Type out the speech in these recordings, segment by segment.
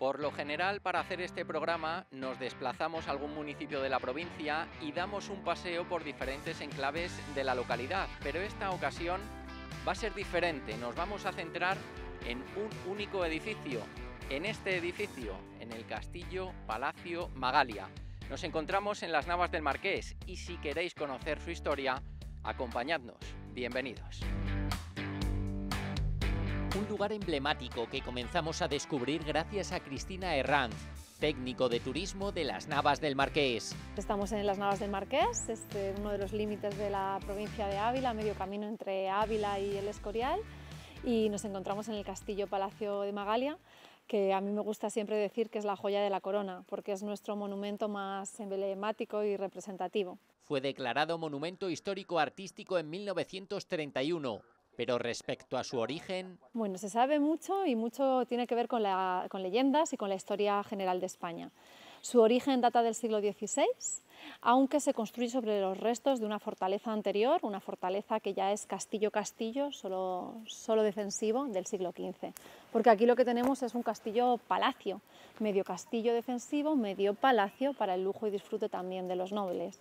Por lo general, para hacer este programa, nos desplazamos a algún municipio de la provincia y damos un paseo por diferentes enclaves de la localidad, pero esta ocasión va a ser diferente. Nos vamos a centrar en un único edificio. En este edificio, en el Castillo Palacio Magalia. Nos encontramos en las Navas del Marqués y si queréis conocer su historia, acompañadnos. Bienvenidos. Un lugar emblemático que comenzamos a descubrir gracias a Cristina Herranz, técnico de turismo de las Navas del Marqués. Estamos en las Navas del Marqués, es uno de los límites de la provincia de Ávila, medio camino entre Ávila y el Escorial, y nos encontramos en el Castillo Palacio de Magalia, que a mí me gusta siempre decir que es la joya de la corona, porque es nuestro monumento más emblemático y representativo. Fue declarado Monumento Histórico Artístico en 1931. Pero respecto a su origen... Bueno, se sabe mucho y mucho tiene que ver con leyendas y con la historia general de España. Su origen data del siglo XVI, aunque se construye sobre los restos de una fortaleza anterior, una fortaleza que ya es castillo-castillo, solo defensivo, del siglo XV. Porque aquí lo que tenemos es un castillo-palacio, medio castillo defensivo, medio palacio para el lujo y disfrute también de los nobles.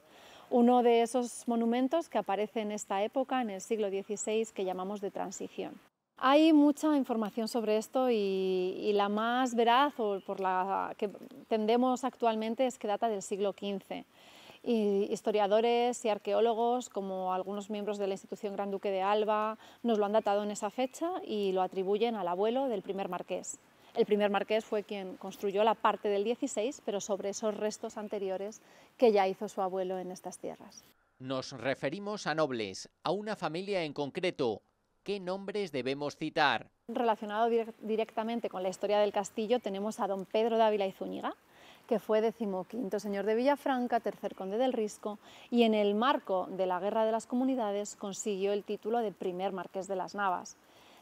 Uno de esos monumentos que aparece en esta época, en el siglo XVI, que llamamos de transición. Hay mucha información sobre esto y la más veraz, o por la que tendemos actualmente, es que data del siglo XV. Y historiadores y arqueólogos, como algunos miembros de la institución Gran Duque de Alba, nos lo han datado en esa fecha y lo atribuyen al abuelo del primer marqués. El primer marqués fue quien construyó la parte del 16, pero sobre esos restos anteriores que ya hizo su abuelo en estas tierras. Nos referimos a nobles, a una familia en concreto. ¿Qué nombres debemos citar? Relacionado directamente con la historia del castillo tenemos a don Pedro de Ávila y Zúñiga, que fue 15º señor de Villafranca, tercer conde del Risco, y en el marco de la Guerra de las Comunidades consiguió el título de primer marqués de las Navas.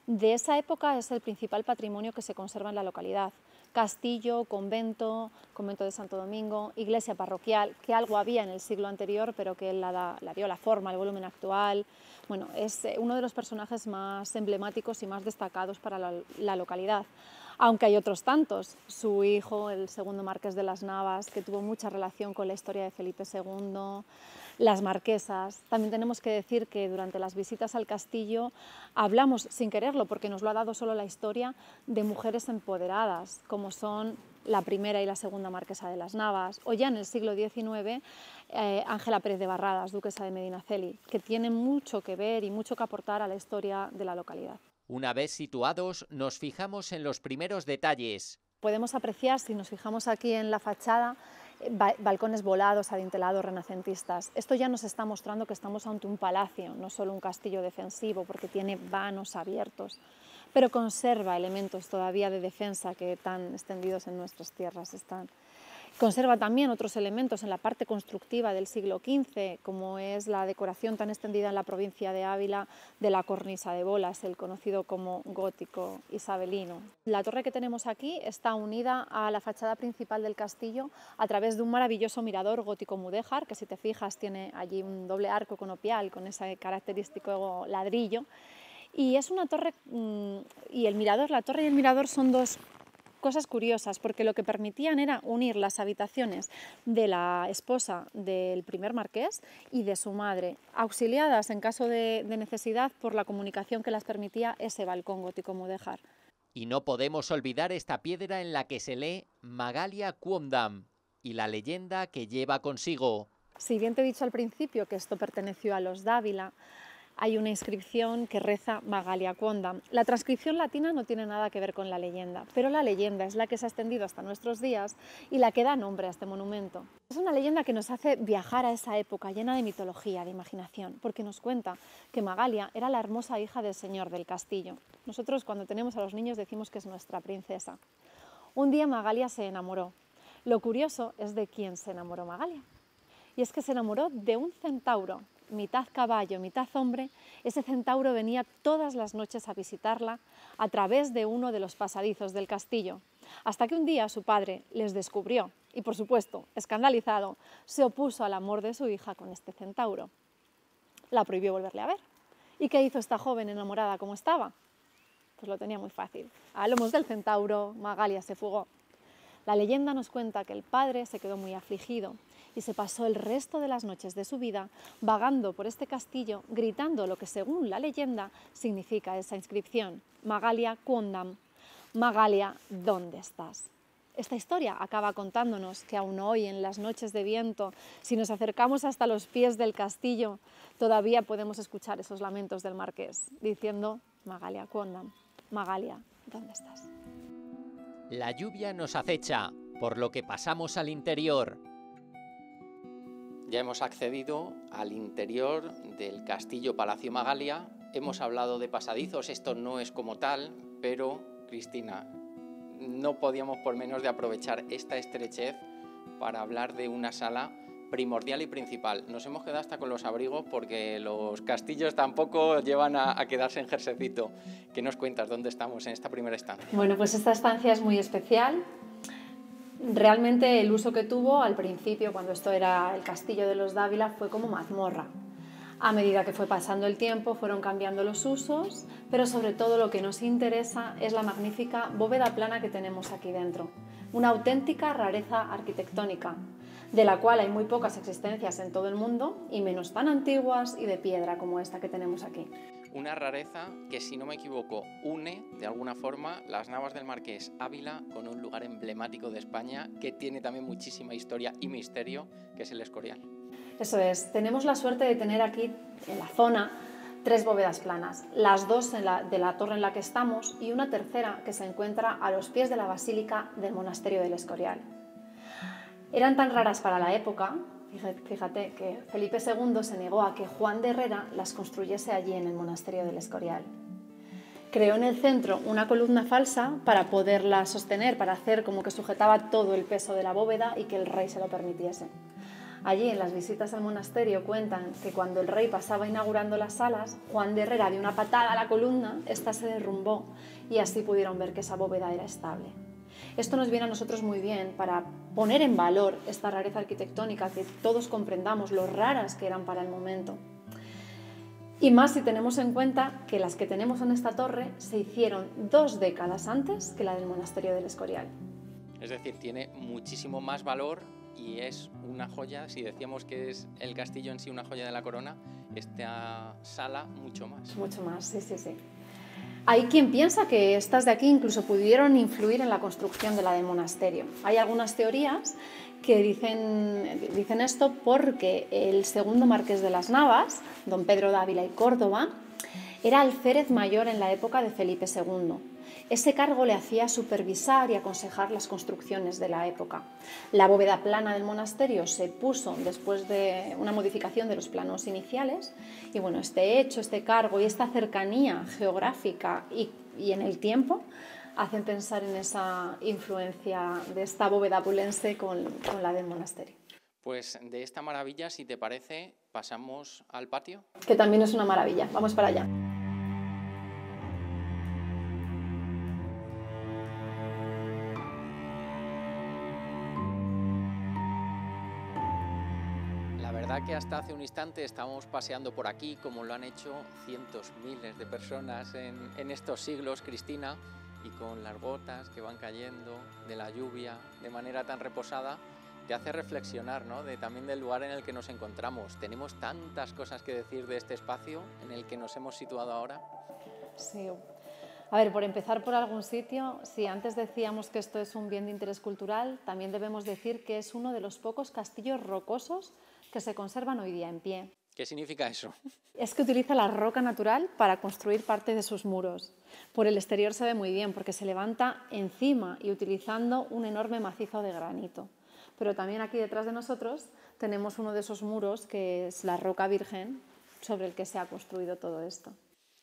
De esa época es el principal patrimonio que se conserva en la localidad. Castillo, convento, convento de Santo Domingo, iglesia parroquial, que algo había en el siglo anterior, pero que él la dio la forma, el volumen actual. Bueno, es uno de los personajes más emblemáticos y más destacados para la localidad. Aunque hay otros tantos, su hijo, el segundo marqués de las Navas, que tuvo mucha relación con la historia de Felipe II, las marquesas. También tenemos que decir que durante las visitas al castillo hablamos, sin quererlo, porque nos lo ha dado solo la historia, de mujeres empoderadas, como son la primera y la segunda marquesa de las Navas, o ya en el siglo XIX, Ángela Pérez de Barradas, duquesa de Medinaceli, que tiene mucho que ver y mucho que aportar a la historia de la localidad. Una vez situados, nos fijamos en los primeros detalles. Podemos apreciar, si nos fijamos aquí en la fachada, balcones volados, adintelados, renacentistas. Esto ya nos está mostrando que estamos ante un palacio, no solo un castillo defensivo, porque tiene vanos abiertos, pero conserva elementos todavía de defensa que tan extendidos en nuestras tierras están. Conserva también otros elementos en la parte constructiva del siglo XV, como es la decoración tan extendida en la provincia de Ávila de la cornisa de bolas, el conocido como gótico isabelino. La torre que tenemos aquí está unida a la fachada principal del castillo a través de un maravilloso mirador gótico mudéjar, que si te fijas tiene allí un doble arco conopial con ese característico ladrillo. Y es una torre, y el mirador, la torre y el mirador son dos cosas curiosas, porque lo que permitían era unir las habitaciones de la esposa del primer marqués y de su madre, auxiliadas en caso de necesidad por la comunicación que las permitía ese balcón gótico mudéjar. Y no podemos olvidar esta piedra en la que se lee Magalia Quondam y la leyenda que lleva consigo. Si bien te he dicho al principio que esto perteneció a los Dávila, hay una inscripción que reza Magalia Quondam. La transcripción latina no tiene nada que ver con la leyenda, pero la leyenda es la que se ha extendido hasta nuestros días y la que da nombre a este monumento. Es una leyenda que nos hace viajar a esa época llena de mitología, de imaginación, porque nos cuenta que Magalia era la hermosa hija del señor del castillo. Nosotros cuando tenemos a los niños decimos que es nuestra princesa. Un día Magalia se enamoró. Lo curioso es de quién se enamoró Magalia. Y es que se enamoró de un centauro, mitad caballo, mitad hombre. Ese centauro venía todas las noches a visitarla a través de uno de los pasadizos del castillo, hasta que un día su padre les descubrió y, por supuesto, escandalizado, se opuso al amor de su hija con este centauro. La prohibió volverle a ver. ¿Y qué hizo esta joven enamorada como estaba? Pues lo tenía muy fácil. A lomos del centauro, Magalia se fugó. La leyenda nos cuenta que el padre se quedó muy afligido y se pasó el resto de las noches de su vida vagando por este castillo, gritando lo que según la leyenda significa esa inscripción: Magalia quondam, Magalia, ¿dónde estás? Esta historia acaba contándonos que aún hoy, en las noches de viento, si nos acercamos hasta los pies del castillo, todavía podemos escuchar esos lamentos del marqués, diciendo: Magalia quondam, Magalia, ¿dónde estás? La lluvia nos acecha, por lo que pasamos al interior. Ya hemos accedido al interior del Castillo Palacio Magalia. Hemos hablado de pasadizos, esto no es como tal, pero, Cristina, no podíamos por menos de aprovechar esta estrechez para hablar de una sala primordial y principal. Nos hemos quedado hasta con los abrigos porque los castillos tampoco llevan a quedarse en jersecito. ¿Qué nos cuentas? ¿Dónde estamos en esta primera estancia? Bueno, pues esta estancia es muy especial. Realmente el uso que tuvo al principio, cuando esto era el castillo de los Dávila, fue como mazmorra. A medida que fue pasando el tiempo fueron cambiando los usos, pero sobre todo lo que nos interesa es la magnífica bóveda plana que tenemos aquí dentro. Una auténtica rareza arquitectónica, de la cual hay muy pocas existencias en todo el mundo y menos tan antiguas y de piedra como esta que tenemos aquí. Una rareza que, si no me equivoco, une de alguna forma las Navas del Marqués Ávila con un lugar emblemático de España que tiene también muchísima historia y misterio, que es el Escorial. Eso es, tenemos la suerte de tener aquí en la zona 3 bóvedas planas, las 2 de la torre en la que estamos y una tercera que se encuentra a los pies de la basílica del monasterio del Escorial. Eran tan raras para la época, fíjate, que Felipe II se negó a que Juan de Herrera las construyese allí en el monasterio del Escorial. Creó en el centro una columna falsa para poderla sostener, para hacer como que sujetaba todo el peso de la bóveda y que el rey se lo permitiese. Allí, en las visitas al monasterio, cuentan que cuando el rey pasaba inaugurando las salas, Juan de Herrera dio una patada a la columna, esta se derrumbó y así pudieron ver que esa bóveda era estable. Esto nos viene a nosotros muy bien para poner en valor esta rareza arquitectónica, que todos comprendamos lo raras que eran para el momento. Y más si tenemos en cuenta que las que tenemos en esta torre se hicieron 2 décadas antes que la del monasterio del Escorial. Es decir, tiene muchísimo más valor y es una joya. Si decíamos que es el castillo en sí una joya de la corona, esta sala mucho más. Mucho más, sí, sí, sí. Hay quien piensa que estas de aquí incluso pudieron influir en la construcción de la del monasterio. Hay algunas teorías que dicen esto porque el segundo marqués de las Navas, don Pedro Dávila y Córdoba, era alférez mayor en la época de Felipe II. Ese cargo le hacía supervisar y aconsejar las construcciones de la época. La bóveda plana del monasterio se puso después de una modificación de los planos iniciales y bueno, este hecho, este cargo y esta cercanía geográfica y en el tiempo hacen pensar en esa influencia de esta bóveda apulense con la del monasterio. Pues de esta maravilla, si te parece, pasamos al patio. Que también es una maravilla. Vamos para allá. La verdad que hasta hace un instante estábamos paseando por aquí, como lo han hecho cientos, miles de personas en estos siglos, Cristina, y con las gotas que van cayendo de la lluvia de manera tan reposada, te hace reflexionar, ¿no? También del lugar en el que nos encontramos. Tenemos tantas cosas que decir de este espacio en el que nos hemos situado ahora. Sí. A ver, por empezar por algún sitio, si antes decíamos que esto es un bien de interés cultural, también debemos decir que es uno de los pocos castillos rocosos que se conservan hoy día en pie. ¿Qué significa eso? Es que utiliza la roca natural para construir parte de sus muros. Por el exterior se ve muy bien porque se levanta encima y utilizando un enorme macizo de granito. Pero también aquí detrás de nosotros tenemos uno de esos muros que es la roca virgen sobre el que se ha construido todo esto.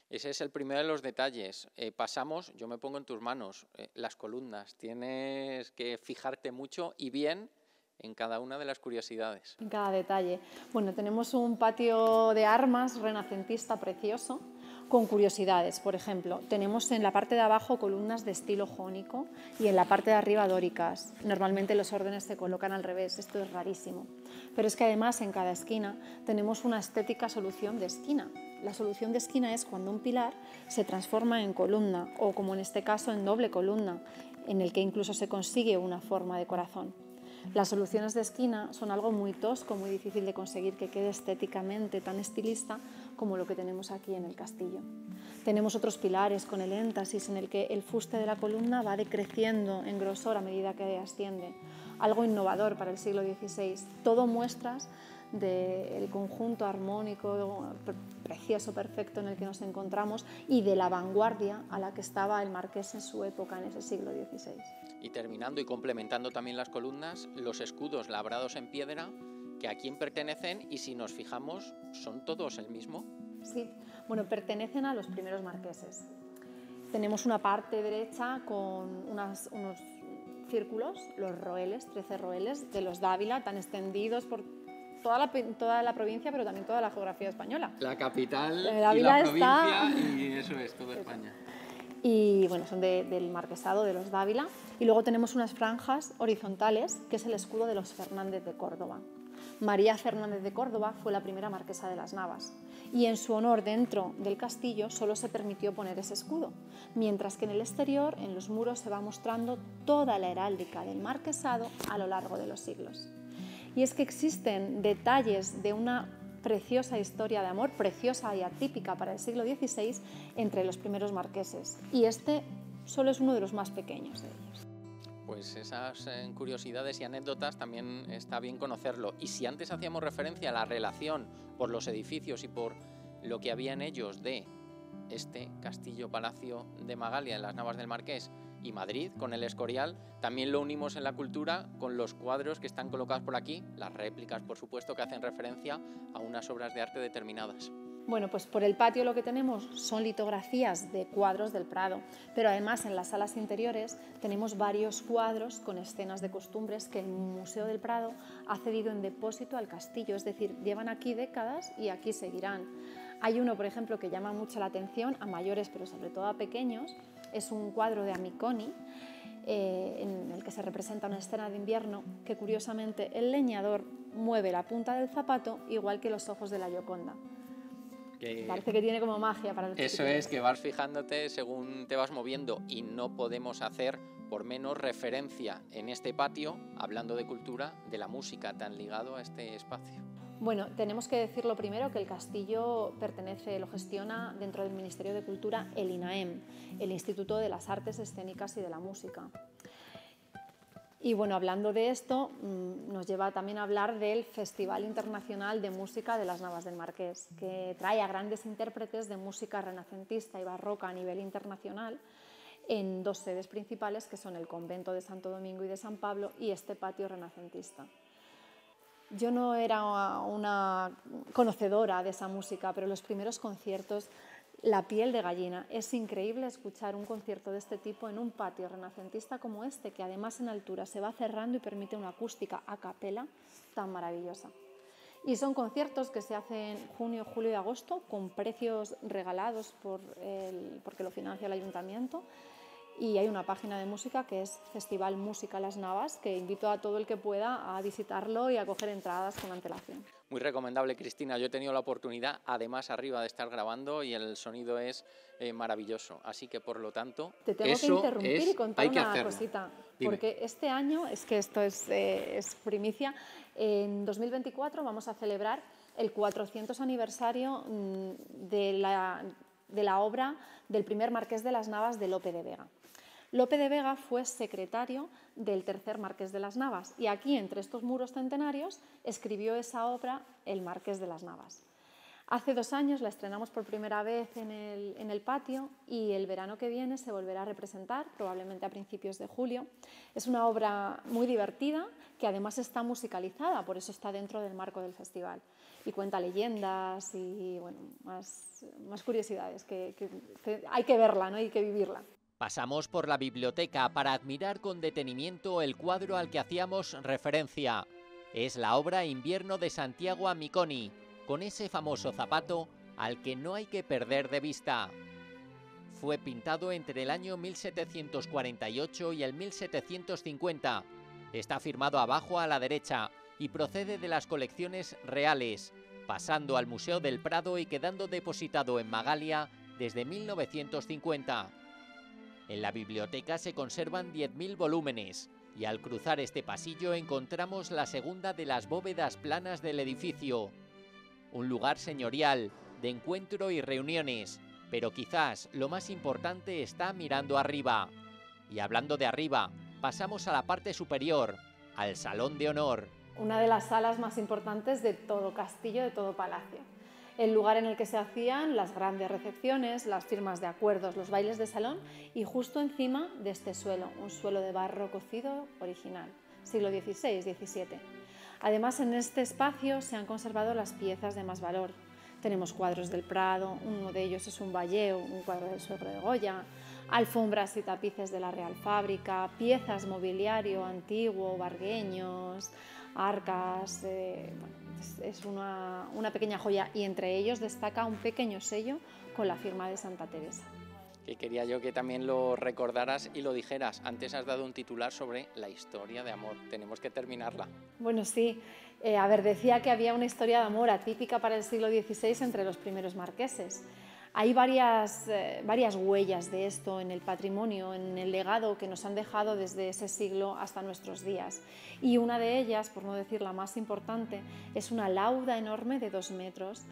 Ese es el primero de los detalles. Pasamos, yo me pongo en tus manos, las columnas. Tienes que fijarte mucho y bien en cada una de las curiosidades. En cada detalle. Bueno, tenemos un patio de armas renacentista precioso, con curiosidades. Por ejemplo, tenemos en la parte de abajo columnas de estilo jónico y en la parte de arriba dóricas. Normalmente los órdenes se colocan al revés, esto es rarísimo. Pero es que además en cada esquina tenemos una estética solución de esquina. La solución de esquina es cuando un pilar se transforma en columna o, como en este caso, en doble columna. en el que incluso se consigue una forma de corazón. Las soluciones de esquina son algo muy tosco, muy difícil de conseguir que quede estéticamente tan estilista como lo que tenemos aquí en el castillo. Tenemos otros pilares con el énfasis en el que el fuste de la columna va decreciendo en grosor a medida que asciende, algo innovador para el siglo XVI. Todo muestras del conjunto armónico, precioso, perfecto en el que nos encontramos y de la vanguardia a la que estaba el marqués en su época, en ese siglo XVI. Y terminando y complementando también las columnas, los escudos labrados en piedra, que a quién pertenecen y si nos fijamos, ¿son todos el mismo? Sí, bueno, pertenecen a los primeros marqueses. Tenemos una parte derecha con unos círculos, los roeles, 13 roeles de los Dávila, tan extendidos por toda la provincia, pero también toda la geografía española. La capital y la provincia y eso es, toda España. Y bueno, son del marquesado de los Dávila. Y luego tenemos unas franjas horizontales, que es el escudo de los Fernández de Córdoba. María Fernández de Córdoba fue la primera marquesa de las Navas y en su honor dentro del castillo solo se permitió poner ese escudo, mientras que en el exterior, en los muros, se va mostrando toda la heráldica del marquesado a lo largo de los siglos. Y es que existen detalles de una preciosa historia de amor, preciosa y atípica para el siglo XVI, entre los primeros marqueses, y este solo es uno de los más pequeños de ellos. Pues esas curiosidades y anécdotas también está bien conocerlo. Y si antes hacíamos referencia a la relación por los edificios y por lo que había en ellos de este castillo-palacio de Magalia en las Navas del Marqués y Madrid con el Escorial, también lo unimos en la cultura con los cuadros que están colocados por aquí, las réplicas por supuesto que hacen referencia a unas obras de arte determinadas. Bueno, pues por el patio lo que tenemos son litografías de cuadros del Prado, pero además en las salas interiores tenemos varios cuadros con escenas de costumbres que el Museo del Prado ha cedido en depósito al castillo, es decir, llevan aquí décadas y aquí seguirán. Hay uno, por ejemplo, que llama mucho la atención a mayores, pero sobre todo a pequeños, es un cuadro de Amiconi, en el que se representa una escena de invierno que curiosamente el leñador mueve la punta del zapato igual que los ojos de la Gioconda. Parece que tiene como magia para los Eso es, que vas fijándote según te vas moviendo y no podemos hacer por menos referencia en este patio, hablando de cultura, de la música tan ligado a este espacio. Bueno, tenemos que decirlo primero que el castillo lo gestiona dentro del Ministerio de Cultura el INAEM, el Instituto de las Artes Escénicas y de la Música. Y bueno, hablando de esto, nos lleva también a hablar del Festival Internacional de Música de las Navas del Marqués, que trae a grandes intérpretes de música renacentista y barroca a nivel internacional en dos sedes principales, que son el convento de Santo Domingo y de San Pablo y este patio renacentista. Yo no era una conocedora de esa música, pero los primeros conciertos, la piel de gallina. Es increíble escuchar un concierto de este tipo en un patio renacentista como este, que además en altura se va cerrando y permite una acústica a capela tan maravillosa. Y son conciertos que se hacen junio, julio y agosto con precios regalados porque lo financia el ayuntamiento. Y hay una página de música que es Festival Música Las Navas, que invito a todo el que pueda a visitarlo y a coger entradas con antelación. Muy recomendable, Cristina. Yo he tenido la oportunidad, además, arriba de estar grabando y el sonido es maravilloso. Así que, por lo tanto, te tengo que interrumpir y contar una cosita. Dime. Porque este año, es que esto es primicia, en 2024 vamos a celebrar el 400 aniversario de la obra del primer marqués de las Navas de Lope de Vega. Lope de Vega fue secretario del tercer marqués de las Navas y aquí, entre estos muros centenarios, escribió esa obra el Marqués de las Navas. Hace 2 años la estrenamos por primera vez en el patio y el verano que viene se volverá a representar, probablemente a principios de julio. Es una obra muy divertida que además está musicalizada, por eso está dentro del marco del festival. Y cuenta leyendas y bueno, más curiosidades, que hay que verla, ¿no? Hay que vivirla. Pasamos por la biblioteca para admirar con detenimiento el cuadro al que hacíamos referencia. Es la obra Invierno de Santiago Amiconi, con ese famoso zapato al que no hay que perder de vista. Fue pintado entre el año 1748 y el 1750. Está firmado abajo a la derecha y procede de las colecciones reales, pasando al Museo del Prado y quedando depositado en Magalia desde 1950. En la biblioteca se conservan 10.000 volúmenes y al cruzar este pasillo encontramos la segunda de las bóvedas planas del edificio. Un lugar señorial, de encuentro y reuniones, pero quizás lo más importante está mirando arriba. Y hablando de arriba, pasamos a la parte superior, al Salón de Honor. Una de las salas más importantes de todo castillo, de todo palacio. El lugar en el que se hacían las grandes recepciones, las firmas de acuerdos, los bailes de salón y justo encima de este suelo, un suelo de barro cocido original, siglo XVI-XVII. Además, en este espacio se han conservado las piezas de más valor. Tenemos cuadros del Prado, uno de ellos es un Valleo, un cuadro del suegro de Goya, alfombras y tapices de la Real Fábrica, piezas mobiliario antiguo, vargueños, arcas, es una pequeña joya y entre ellos destaca un pequeño sello con la firma de Santa Teresa. Que quería yo que también lo recordaras y lo dijeras. Antes has dado un titular sobre la historia de amor, tenemos que terminarla. Bueno, sí, decía que había una historia de amor atípica para el siglo XVI entre los primeros marqueses. Hay varias huellas de esto en el patrimonio, en el legado que nos han dejado desde ese siglo hasta nuestros días. Y una de ellas, por no decir la más importante, es una lauda enorme de 2 metros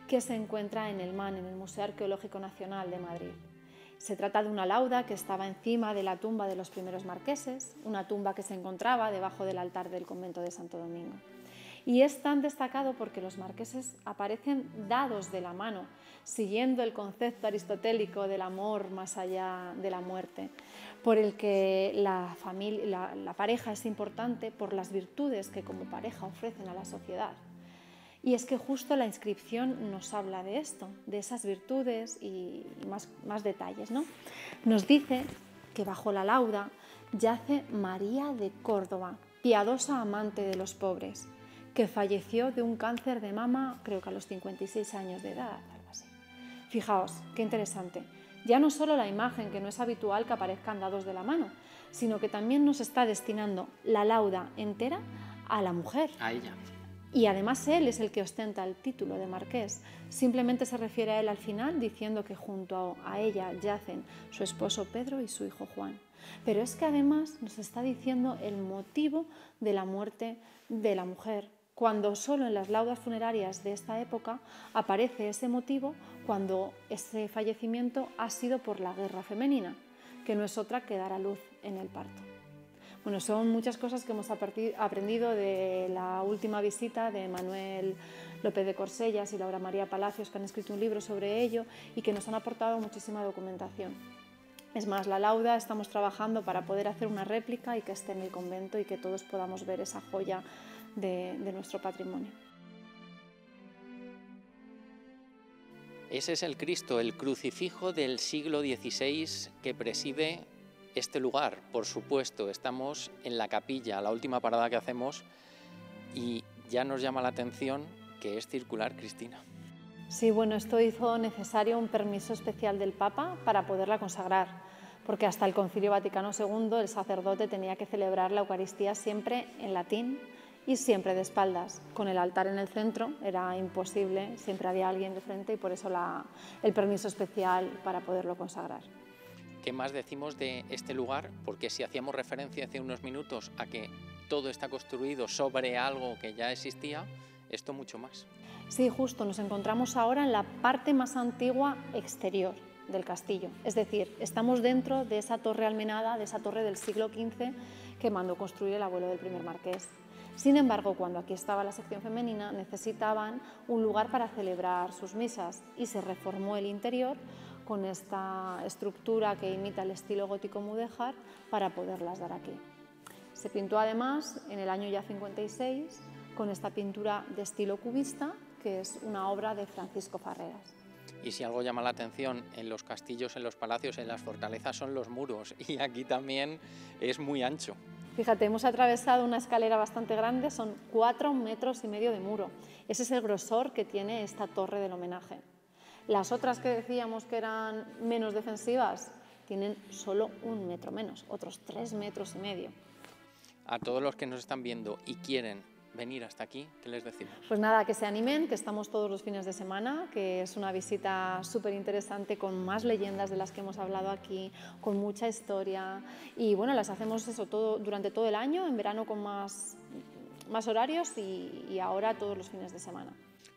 que se encuentra en el MAN, en el Museo Arqueológico Nacional de Madrid. Se trata de una lauda que estaba encima de la tumba de los primeros marqueses, una tumba que se encontraba debajo del altar del convento de Santo Domingo. Y es tan destacado porque los marqueses aparecen dados de la mano, siguiendo el concepto aristotélico del amor más allá de la muerte, por el que la pareja es importante por las virtudes que como pareja ofrecen a la sociedad. Y es que justo la inscripción nos habla de esto, de esas virtudes y más detalles, ¿no? Nos dice que bajo la lauda yace María de Córdoba, piadosa amante de los pobres, que falleció de un cáncer de mama, creo que a los 56 años de edad, algo así. Fijaos, qué interesante. Ya no solo la imagen, que no es habitual que aparezcan dados de la mano, sino que también nos está destinando la lauda entera a la mujer. A ella. Y además él es el que ostenta el título de marqués. Simplemente se refiere a él al final diciendo que junto a ella yacen su esposo Pedro y su hijo Juan. Pero es que además nos está diciendo el motivo de la muerte de la mujer, cuando solo en las laudas funerarias de esta época aparece ese motivo cuando ese fallecimiento ha sido por la guerra femenina, que no es otra que dar a luz en el parto. Bueno, son muchas cosas que hemos aprendido de la última visita de Manuel López de Corsellas y Laura María Palacios, que han escrito un libro sobre ello y que nos han aportado muchísima documentación. Es más, la lauda estamos trabajando para poder hacer una réplica y que esté en el convento y que todos podamos ver esa joya de nuestro patrimonio. Ese es el Cristo, el crucifijo del siglo XVI que preside este lugar. Por supuesto, estamos en la capilla, la última parada que hacemos, y ya nos llama la atención que es circular, Cristina. Sí, bueno, esto hizo necesario un permiso especial del Papa para poderla consagrar, porque hasta el Concilio Vaticano II el sacerdote tenía que celebrar la Eucaristía siempre en latín y siempre de espaldas, con el altar en el centro. Era imposible, siempre había alguien de frente y por eso el permiso especial para poderlo consagrar. ¿Qué más decimos de este lugar? Porque si hacíamos referencia hace unos minutos a que todo está construido sobre algo que ya existía, esto mucho más. Sí, justo, nos encontramos ahora en la parte más antigua exterior del castillo. Es decir, estamos dentro de esa torre almenada, de esa torre del siglo XV que mandó construir el abuelo del primer marqués. Sin embargo, cuando aquí estaba la sección femenina, necesitaban un lugar para celebrar sus misas y se reformó el interior con esta estructura que imita el estilo gótico mudéjar para poderlas dar aquí. Se pintó además en el año ya 56 con esta pintura de estilo cubista, que es una obra de Francisco Farreras. Y si algo llama la atención en los castillos, en los palacios, en las fortalezas son los muros, y aquí también es muy ancho. Fíjate, hemos atravesado una escalera bastante grande, son 4,5 metros de muro. Ese es el grosor que tiene esta torre del homenaje. Las otras que decíamos que eran menos defensivas tienen solo 1 metro menos, otros 3,5 metros. A todos los que nos están viendo y quieren venir hasta aquí, ¿qué les decimos? Pues nada, que se animen, que estamos todos los fines de semana, que es una visita súper interesante con más leyendas de las que hemos hablado aquí, con mucha historia y bueno, las hacemos eso durante todo el año, en verano con más horarios y ahora todos los fines de semana.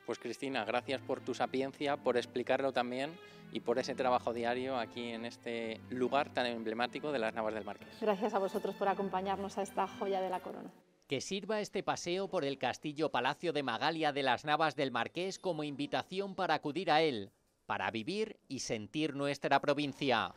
Pues Cristina, gracias por tu sapiencia, por explicarlo también y por ese trabajo diario aquí en este lugar tan emblemático de las Navas del Marqués. Gracias a vosotros por acompañarnos a esta joya de la corona. Que sirva este paseo por el Castillo-Palacio de Magalia de las Navas del Marqués como invitación para acudir a él, para vivir y sentir nuestra provincia.